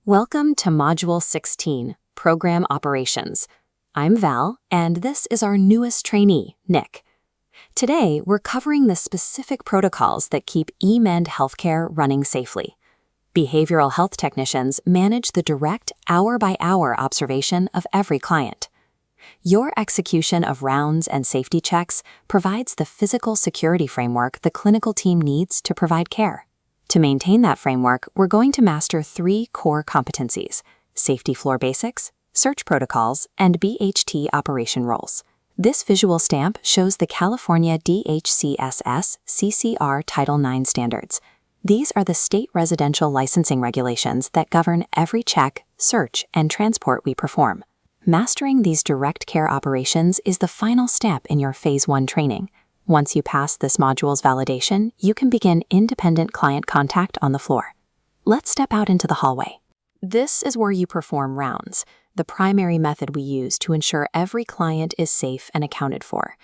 Welcome to Module 16, Program Operations. I'm Val, and this is our newest trainee, Nick. Today, we're covering the specific protocols that keep eMend Healthcare running safely. Behavioral health technicians manage the direct hour-by-hour observation of every client. Your execution of rounds and safety checks provides the physical security framework the clinical team needs to provide care. To maintain that framework, we're going to master 3 core competencies: safety floor basics, search protocols, and BHT operation roles. This visual stamp shows the California DHCSS CCR Title IX standards. These are the state residential licensing regulations that govern every check, search, and transport we perform. Mastering these direct care operations is the final step in your Phase 1 training. Once you pass this module's validation, you can begin independent client contact on the floor. Let's step out into the hallway. This is where you perform rounds, the primary method we use to ensure every client is safe and accounted for.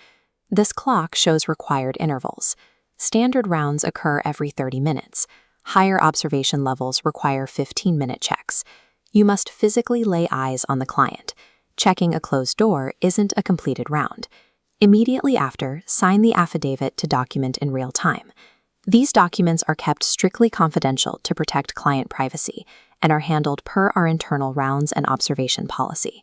This clock shows required intervals. Standard rounds occur every 30 minutes. Higher observation levels require 15-minute checks. You must physically lay eyes on the client. Checking a closed door isn't a completed round. Immediately after, sign the affidavit to document in real time. These documents are kept strictly confidential to protect client privacy and are handled per our internal rounds and observation policy.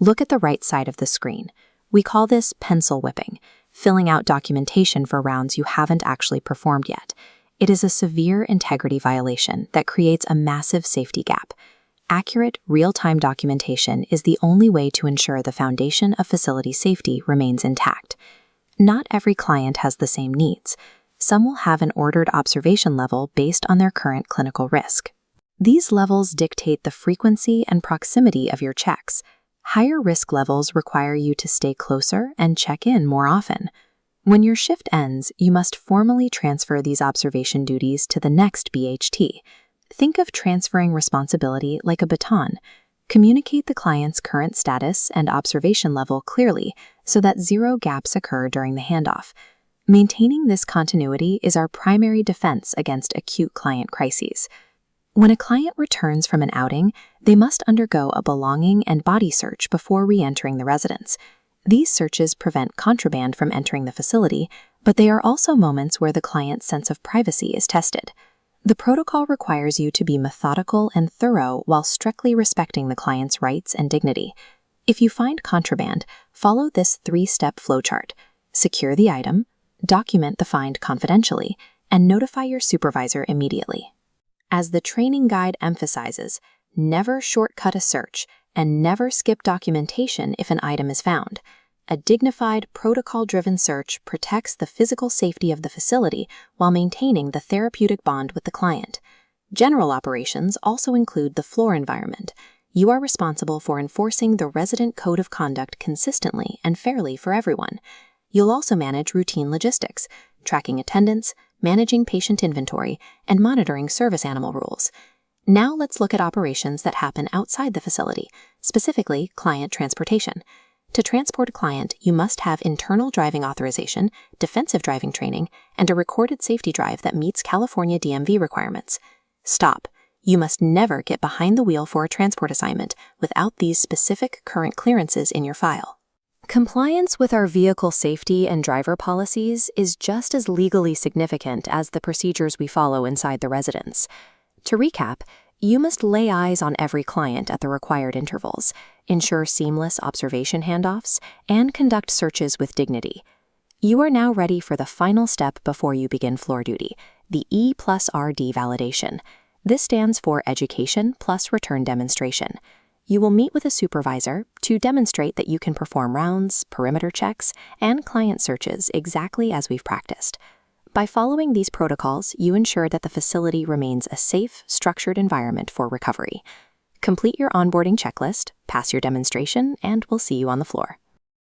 Look at the right side of the screen. We call this pencil whipping, filling out documentation for rounds you haven't actually performed yet. It is a severe integrity violation that creates a massive safety gap. Accurate, real-time documentation is the only way to ensure the foundation of facility safety remains intact. Not every client has the same needs. Some will have an ordered observation level based on their current clinical risk. These levels dictate the frequency and proximity of your checks. Higher risk levels require you to stay closer and check in more often. When your shift ends, you must formally transfer these observation duties to the next BHT. Think of transferring responsibility like a baton. Communicate the client's current status and observation level clearly so that 0 gaps occur during the handoff. Maintaining this continuity is our primary defense against acute client crises. When a client returns from an outing, they must undergo a belonging and body search before re-entering the residence. These searches prevent contraband from entering the facility, but they are also moments where the client's sense of privacy is tested. The protocol requires you to be methodical and thorough while strictly respecting the client's rights and dignity. If you find contraband, follow this 3-step flowchart. Secure the item, document the find confidentially, and notify your supervisor immediately. As the training guide emphasizes, never shortcut a search and never skip documentation if an item is found. A dignified, protocol-driven search protects the physical safety of the facility while maintaining the therapeutic bond with the client. General operations also include the floor environment. You are responsible for enforcing the resident code of conduct consistently and fairly for everyone. You'll also manage routine logistics, tracking attendance, managing patient inventory, and monitoring service animal rules. Now let's look at operations that happen outside the facility, specifically client transportation. To transport a client, you must have internal driving authorization, defensive driving training, and a recorded safety drive that meets California DMV requirements. Stop. You must never get behind the wheel for a transport assignment without these specific current clearances in your file. Compliance with our vehicle safety and driver policies is just as legally significant as the procedures we follow inside the residence. To recap, you must lay eyes on every client at the required intervals, ensure seamless observation handoffs, and conduct searches with dignity. You are now ready for the final step before you begin floor duty, the E+RD validation. This stands for Education plus Return Demonstration. You will meet with a supervisor to demonstrate that you can perform rounds, perimeter checks, and client searches exactly as we've practiced. By following these protocols, you ensure that the facility remains a safe, structured environment for recovery. Complete your onboarding checklist, pass your demonstration, and we'll see you on the floor.